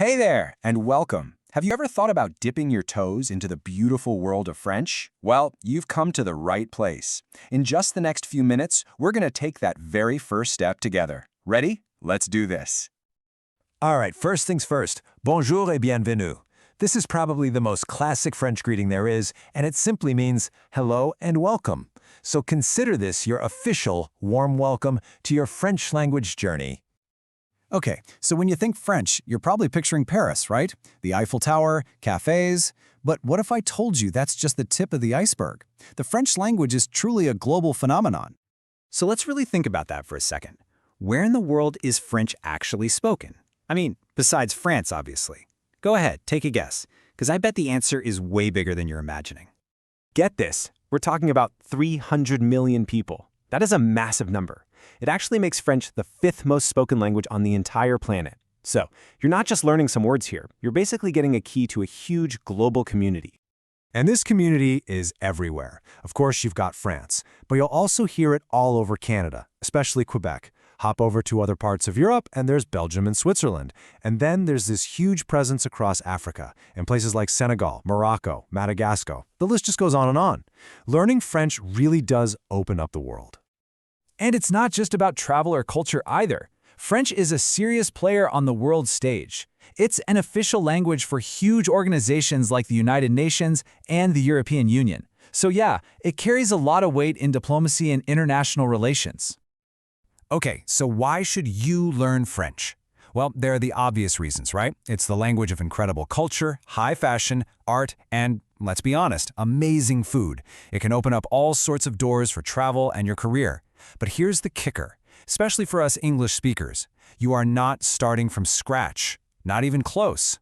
Hey there, and welcome. Have you ever thought about dipping your toes into the beautiful world of French? Well, you've come to the right place. In just the next few minutes, we're going to take that very first step together. Ready? Let's do this. All right, first things first. Bonjour et bienvenue. This is probably the most classic French greeting there is, and it simply means hello and welcome. So consider this your official warm welcome to your French language journey. Okay, so when you think French, you're probably picturing Paris, right? The Eiffel Tower, cafes. But what if I told you that's just the tip of the iceberg? The French language is truly a global phenomenon. So let's really think about that for a second. Where in the world is French actually spoken? I mean, besides France, obviously. Go ahead, take a guess, because I bet the answer is way bigger than you're imagining. Get this, we're talking about 300 million people. That is a massive number. It actually makes French the 5th most spoken language on the entire planet. So, you're not just learning some words here, you're basically getting a key to a huge global community. And this community is everywhere. Of course, you've got France, but you'll also hear it all over Canada, especially Quebec. Hop over to other parts of Europe, and there's Belgium and Switzerland. And then there's this huge presence across Africa, in places like Senegal, Morocco, Madagascar. The list just goes on and on. Learning French really does open up the world. And it's not just about travel or culture either. French is a serious player on the world stage. It's an official language for huge organizations like the United Nations and the European Union. So yeah, it carries a lot of weight in diplomacy and international relations. Okay, so why should you learn French? Well, there are the obvious reasons, right? It's the language of incredible culture, high fashion, art, and, let's be honest, amazing food. It can open up all sorts of doors for travel and your career. But here's the kicker, especially for us English speakers. You are not starting from scratch, not even close.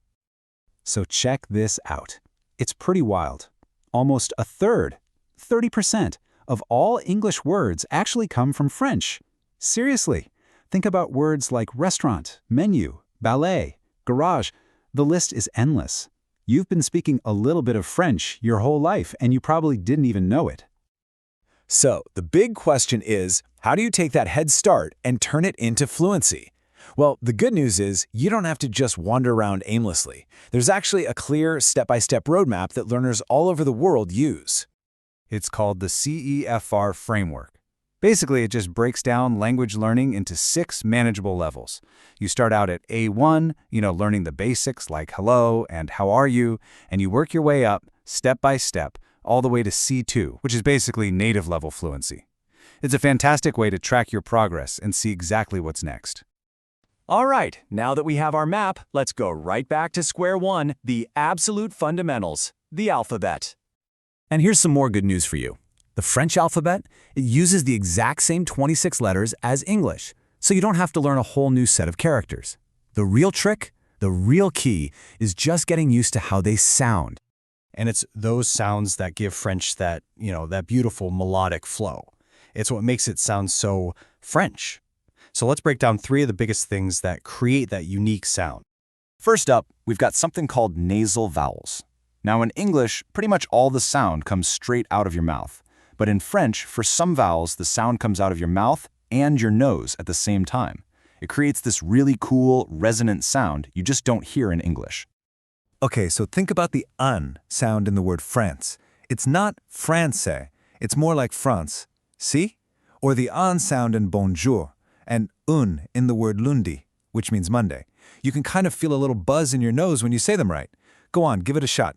So check this out. It's pretty wild. Almost a third, 30%, of all English words actually come from French. Seriously, think about words like restaurant, menu, ballet, garage. The list is endless. You've been speaking a little bit of French your whole life, and you probably didn't even know it. So, the big question is, how do you take that head start and turn it into fluency? Well, the good news is you don't have to just wander around aimlessly. There's actually a clear step-by-step roadmap that learners all over the world use. It's called the CEFR framework. Basically, it just breaks down language learning into 6 manageable levels. You start out at A1, learning the basics like hello and how are you, and you work your way up, step by step, all the way to C2, which is basically native-level fluency. It's a fantastic way to track your progress and see exactly what's next. All right, now that we have our map, let's go right back to square one, the absolute fundamentals, the alphabet. And here's some more good news for you. The French alphabet, it uses the exact same 26 letters as English, so you don't have to learn a whole new set of characters. The real trick, the real key, is just getting used to how they sound. And it's those sounds that give French that beautiful melodic flow. It's what makes it sound so French. So let's break down 3 of the biggest things that create that unique sound. First up, we've got something called nasal vowels. Now in English, pretty much all the sound comes straight out of your mouth. But in French, for some vowels, the sound comes out of your mouth and your nose at the same time. It creates this really cool, resonant sound you just don't hear in English. Okay, so think about the un sound in the word France. It's not français, it's more like France. See? Or the an sound in bonjour, and un in the word lundi, which means Monday. You can kind of feel a little buzz in your nose when you say them right. Go on, give it a shot.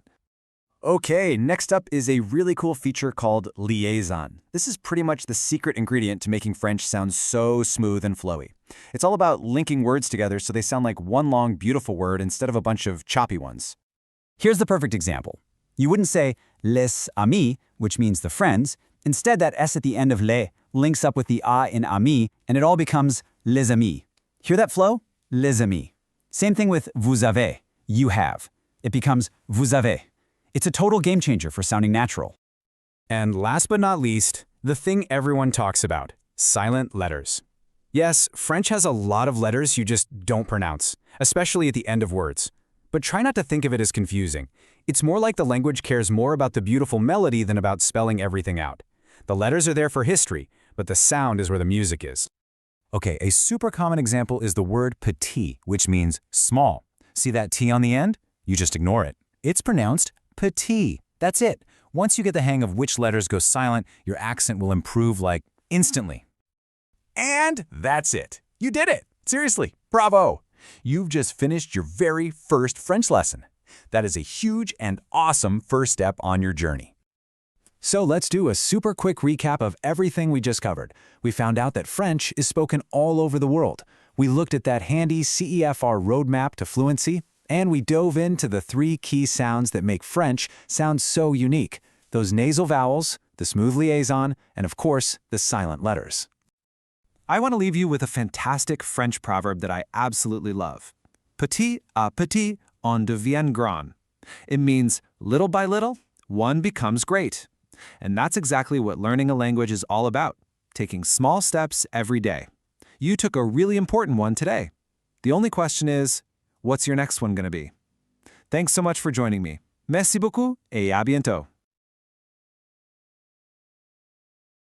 Okay, next up is a really cool feature called liaison. This is pretty much the secret ingredient to making French sound so smooth and flowy. It's all about linking words together so they sound like one long, beautiful word instead of a bunch of choppy ones. Here's the perfect example. You wouldn't say les amis, which means the friends. Instead, that S at the end of les links up with the A in ami, and it all becomes les amis. Hear that flow? Les amis. Same thing with vous avez, you have. It becomes vous avez. It's a total game changer for sounding natural. And last but not least, the thing everyone talks about, silent letters. Yes, French has a lot of letters you just don't pronounce, especially at the end of words. But try not to think of it as confusing. It's more like the language cares more about the beautiful melody than about spelling everything out. The letters are there for history, but the sound is where the music is. Okay, a super common example is the word petit, which means small. See that T on the end? You just ignore it. It's pronounced petit. That's it. Once you get the hang of which letters go silent, your accent will improve like instantly. And that's it. You did it. Seriously, bravo. You've just finished your very first French lesson. That is a huge and awesome first step on your journey. So let's do a super quick recap of everything we just covered. We found out that French is spoken all over the world. We looked at that handy CEFR roadmap to fluency, and we dove into the 3 key sounds that make French sound so unique. Those nasal vowels, the smooth liaison, and of course, the silent letters. I want to leave you with a fantastic French proverb that I absolutely love. Petit à petit, on devient grand. It means little by little, one becomes great. And that's exactly what learning a language is all about, taking small steps every day. You took a really important one today. The only question is, what's your next one going to be? Thanks so much for joining me. Merci beaucoup et à bientôt.